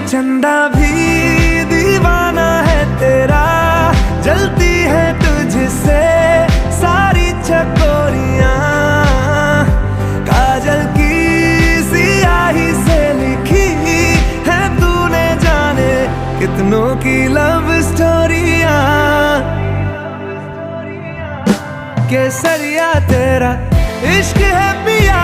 चंदा भी दीवाना है तेरा, जलती है तुझसे सारी चकोरियां। काजल की सियाही से लिखी है तूने जाने कितनों की लव स्टोरियां। केसरिया तेरा इश्क है पिया,